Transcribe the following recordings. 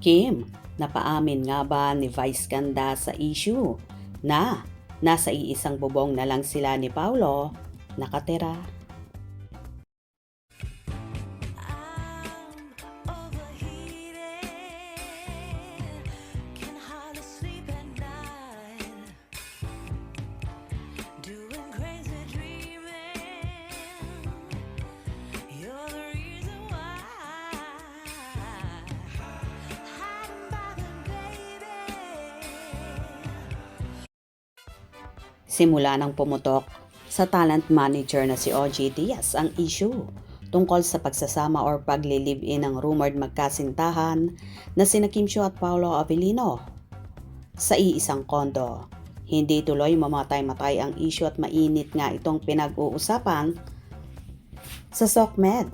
Kim, napaamin nga ba ni Vice Ganda sa issue na nasa iisang bubong na lang sila ni Paulo nakatira? Simula nang pumutok sa talent manager na si OG Diaz ang issue tungkol sa pagsasama or pagli-live-in ng rumored magkasintahan na sina Kim Chiu at Paolo Avellino sa iisang kondo. Hindi tuloy mamatay-matay ang issue at mainit nga itong pinag-uusapan sa SOCMED.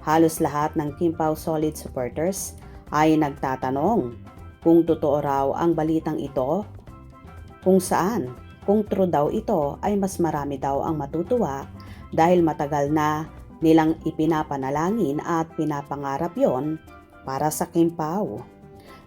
Halos lahat ng Kim Pao Solid supporters ay nagtatanong kung totoo raw ang balitang ito, kung saan kung true daw ito ay mas marami daw ang matutuwa dahil matagal na nilang ipinapanalangin at pinapangarap yon para sa Kim Pao.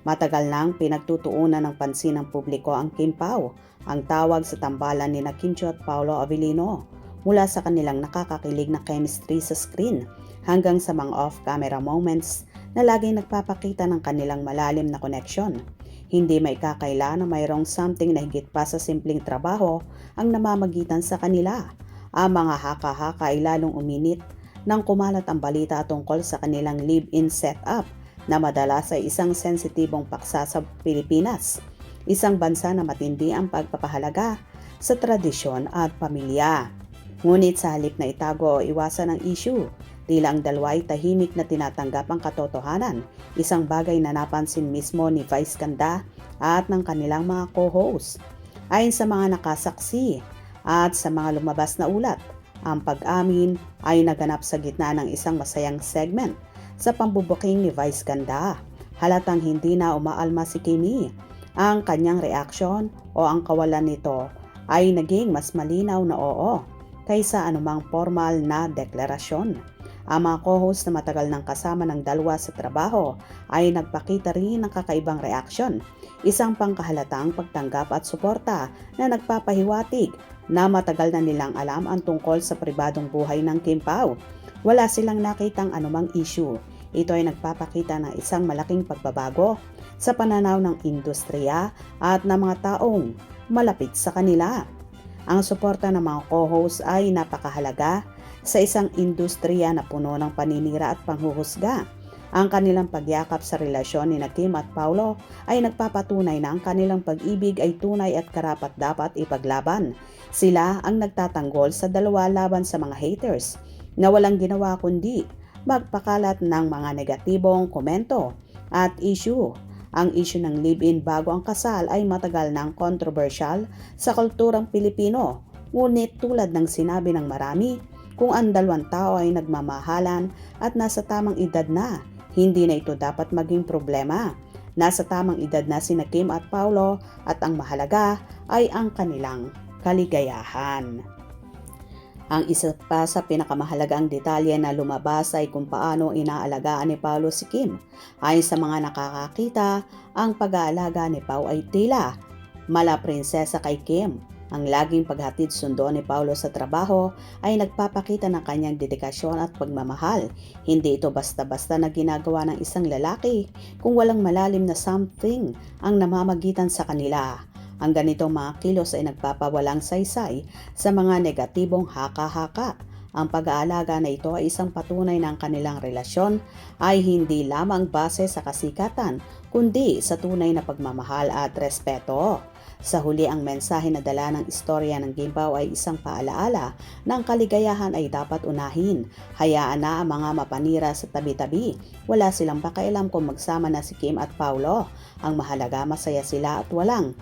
Matagal nang pinagtutuunan ng pansin ng publiko ang Kim Pao, ang tawag sa tambalan ni Kim Chiu at Paolo Avellino, mula sa kanilang nakakakilig na chemistry sa screen hanggang sa mga off-camera moments na laging nagpapakita ng kanilang malalim na connection. Hindi may kakaila na mayroong something na higit pa sa simpleng trabaho ang namamagitan sa kanila. Ang mga haka-haka ay lalong uminit nang kumalat ang balita tungkol sa kanilang live-in setup na madalas ay isang sensitibong paksa sa Pilipinas, isang bansa na matindi ang pagpapahalaga sa tradisyon at pamilya. Ngunit sa halip na itago o iwasan ang issue, tila ang dalawa ay tahimik na tinatanggap ang katotohanan, isang bagay na napansin mismo ni Vice Ganda at ng kanilang mga co-host. Ayon sa mga nakasaksi at sa mga lumabas na ulat, ang pag-amin ay naganap sa gitna ng isang masayang segment sa pambubuking ni Vice Ganda. Halatang hindi na umaalma si Kimi. Ang kanyang reaksyon o ang kawalan nito ay naging mas malinaw na oo kaysa anumang formal na deklarasyon. Ang mga co-host na matagal nang kasama ng dalawa sa trabaho ay nagpakita rin ng kakaibang reaksyon, isang pangkahalatang pagtanggap at suporta na nagpapahiwatig na matagal na nilang alam ang tungkol sa pribadong buhay ng Kim Pao. Wala silang nakitang anumang issue. Ito ay nagpapakita ng isang malaking pagbabago sa pananaw ng industriya at ng mga taong malapit sa kanila. Ang suporta ng mga co-host ay napakahalaga sa isang industriya na puno ng paninira at panghuhusga. Ang kanilang pagyakap sa relasyon ni Kim at Paolo ay nagpapatunay na ang kanilang pag-ibig ay tunay at karapat-dapat ipaglaban. Sila ang nagtatanggol sa dalawa laban sa mga haters na walang ginawa kundi magpakalat ng mga negatibong komento at issue. Ang issue ng live-in bago ang kasal ay matagal nang kontrobersyal sa kulturang Pilipino. Ngunit tulad ng sinabi ng marami, kung ang dalawang tao ay nagmamahalan at nasa tamang edad na, hindi na ito dapat maging problema. Nasa tamang edad na sina Kim at Paolo at ang mahalaga ay ang kanilang kaligayahan. Ang isa pa sa pinakamahalagang detalye na lumabas ay kung paano inaalagaan ni Paolo si Kim. Ayon sa mga nakakakita, ang pag-aalaga ni Pao ay tila mala prinsesa kay Kim. Ang laging paghatid sundo ni Paolo sa trabaho ay nagpapakita ng kanyang dedikasyon at pagmamahal. Hindi ito basta-basta na ginagawa ng isang lalaki kung walang malalim na something ang namamagitan sa kanila. Ang ganitong mga kilos ay nagpapawalang saysay sa mga negatibong haka-haka. Ang pag-aalaga na ito ay isang patunay ng kanilang relasyon ay hindi lamang base sa kasikatan, kundi sa tunay na pagmamahal at respeto. Sa huli, ang mensahe na dala ng istorya ng Kim Pao ay isang paalaala na ang kaligayahan ay dapat unahin. Hayaan na ang mga mapanira sa tabi-tabi. Wala silang pakialam kung magsama na si Kim at Paolo. Ang mahalaga, masaya sila at walang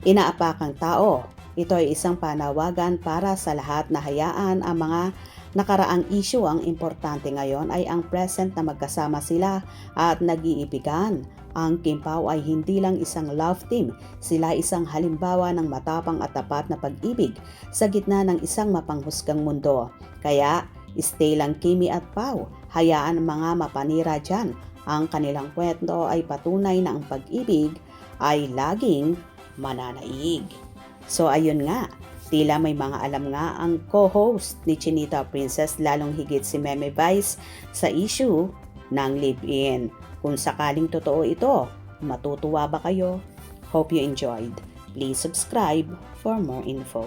inaapakang tao. Ito ay isang panawagan para sa lahat na hayaan ang mga nakaraang issue. Ang importante ngayon ay ang present na magkasama sila at nag-iibigan. Ang Kim Pao ay hindi lang isang love team, sila isang halimbawa ng matapang at tapat na pag-ibig sa gitna ng isang mapanghusgang mundo. Kaya, stay lang Kimi at Pao Hayaan ang mga mapanira dyan. Ang kanilang kwento ay patunay na ang pag-ibig ay laging mananaig. So ayun nga, tila may mga alam nga ang co-host ni Chinita Princess, lalong higit si Meme Vice sa issue ng live-in. Kung sakaling totoo ito, matutuwa ba kayo? Hope you enjoyed. Please subscribe for more info.